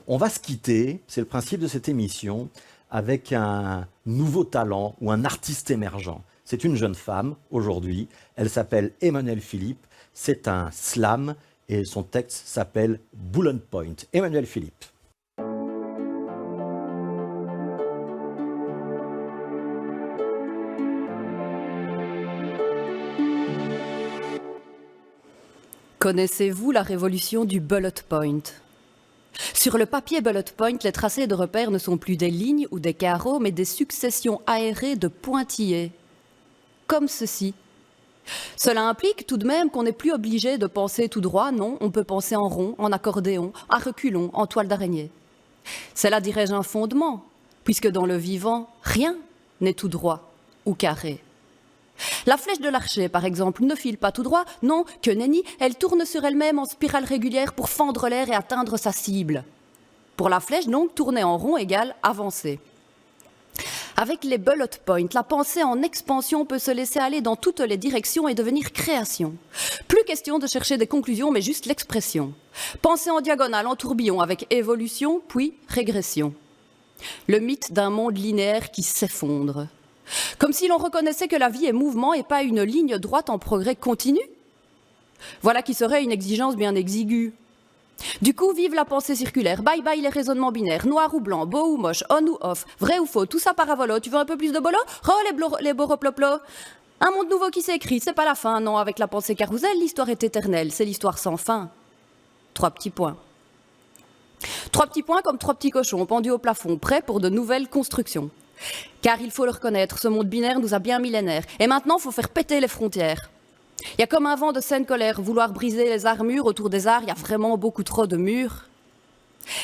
On va se quitter, c'est le principe de cette émission, avec un nouveau talent ou un artiste émergent. C'est une jeune femme aujourd'hui, elle s'appelle Emmanuelle Philippe, c'est un slam et son texte s'appelle Bullet Point. Emmanuelle Philippe. Connaissez-vous la révolution du bullet point? Sur le papier bullet point, les tracés de repères ne sont plus des lignes ou des carreaux, mais des successions aérées de pointillés, comme ceci. Cela implique tout de même qu'on n'est plus obligé de penser tout droit, non, on peut penser en rond, en accordéon, à reculons, en toile d'araignée. C'est là, dirais-je, un fondement, puisque dans le vivant, rien n'est tout droit ou carré. La flèche de l'archer, par exemple, ne file pas tout droit, non, que nenni, elle tourne sur elle-même en spirale régulière pour fendre l'air et atteindre sa cible. Pour la flèche, donc, tourner en rond égale avancer. Avec les bullet points, la pensée en expansion peut se laisser aller dans toutes les directions et devenir création. Plus question de chercher des conclusions, mais juste l'expression. Pensée en diagonale, en tourbillon, avec évolution, puis régression. Le mythe d'un monde linéaire qui s'effondre. Comme si l'on reconnaissait que la vie est mouvement et pas une ligne droite en progrès continu. Voilà qui serait une exigence bien exiguë. Du coup, vive la pensée circulaire, bye bye les raisonnements binaires, noir ou blanc, beau ou moche, on ou off, vrai ou faux, tout ça paravolo. Tu veux un peu plus de bolo? Les boroploplo. Un monde nouveau qui s'écrit, c'est pas la fin, non, avec la pensée carrousel, l'histoire est éternelle, c'est l'histoire sans fin. 3 petits points. 3 petits points comme 3 petits cochons pendus au plafond, prêts pour de nouvelles constructions. Car il faut le reconnaître, ce monde binaire nous a bien millénaires. Et maintenant, il faut faire péter les frontières. Il y a comme un vent de saine colère, vouloir briser les armures autour des arts, il y a vraiment beaucoup trop de murs.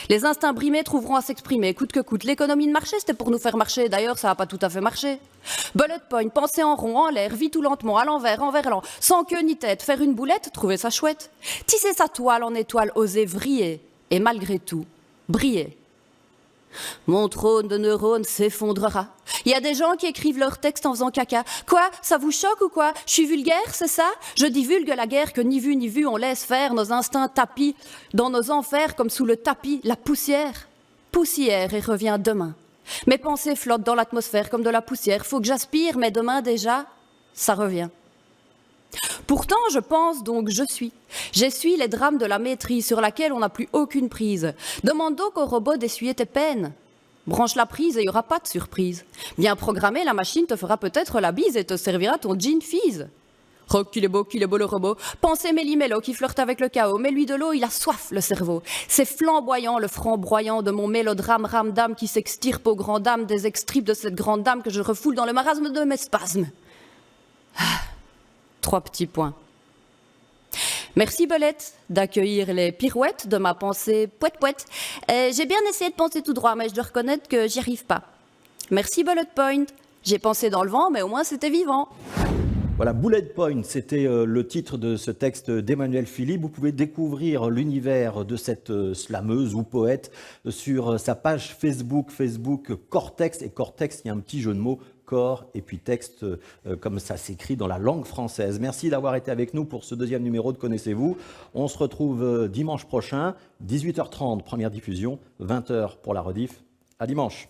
Les instincts brimés trouveront à s'exprimer, coûte que coûte. L'économie de marché, c'était pour nous faire marcher. D'ailleurs, ça n'a pas tout à fait marché. Bullet point, penser en rond, en l'air, vite ou lentement, à l'envers, en verlan, sans queue ni tête, faire une boulette, trouver ça chouette. Tisser sa toile en étoile, oser vriller, et malgré tout, briller. Mon trône de neurones s'effondrera. Il y a des gens qui écrivent leurs textes en faisant caca. Quoi? Ça vous choque ou quoi? Je suis vulgaire, c'est ça? Je divulgue la guerre que ni vu on laisse faire nos instincts tapis dans nos enfers comme sous le tapis, la poussière. Poussière et revient demain. Mes pensées flottent dans l'atmosphère comme de la poussière. Faut que j'aspire, mais demain déjà, ça revient. Pourtant, je pense donc je suis. J'essuie les drames de la maîtrise sur laquelle on n'a plus aucune prise. Demande donc au robot d'essuyer tes peines. Branche la prise et il n'y aura pas de surprise. Bien programmée, la machine te fera peut-être la bise et te servira ton jean fizz. Oh, qu'il est beau le robot. Pensez Méli-Mélo qui flirte avec le chaos. Mets-lui de l'eau, il a soif, le cerveau. C'est flamboyant, le franc broyant de mon mélodrame rame-dame qui s'extirpe aux grandes dames des extripes de cette grande dame que je refoule dans le marasme de mes spasmes. 3 petits points. Merci Belette d'accueillir les pirouettes de ma pensée poète-poète. J'ai bien essayé de penser tout droit, mais je dois reconnaître que j'y arrive pas. Merci Bullet Point. J'ai pensé dans le vent, mais au moins c'était vivant. Voilà, Bullet Point, c'était le titre de ce texte d'Emmanuelle Philippe. Vous pouvez découvrir l'univers de cette slameuse ou poète sur sa page Facebook Cortex. Et Cortex, il y a un petit jeu de mots, corps et puis texte, comme ça s'écrit dans la langue française. Merci d'avoir été avec nous pour ce 2e numéro de Connaissez-vous. On se retrouve dimanche prochain, 18h30, première diffusion, 20h pour la rediff. À dimanche.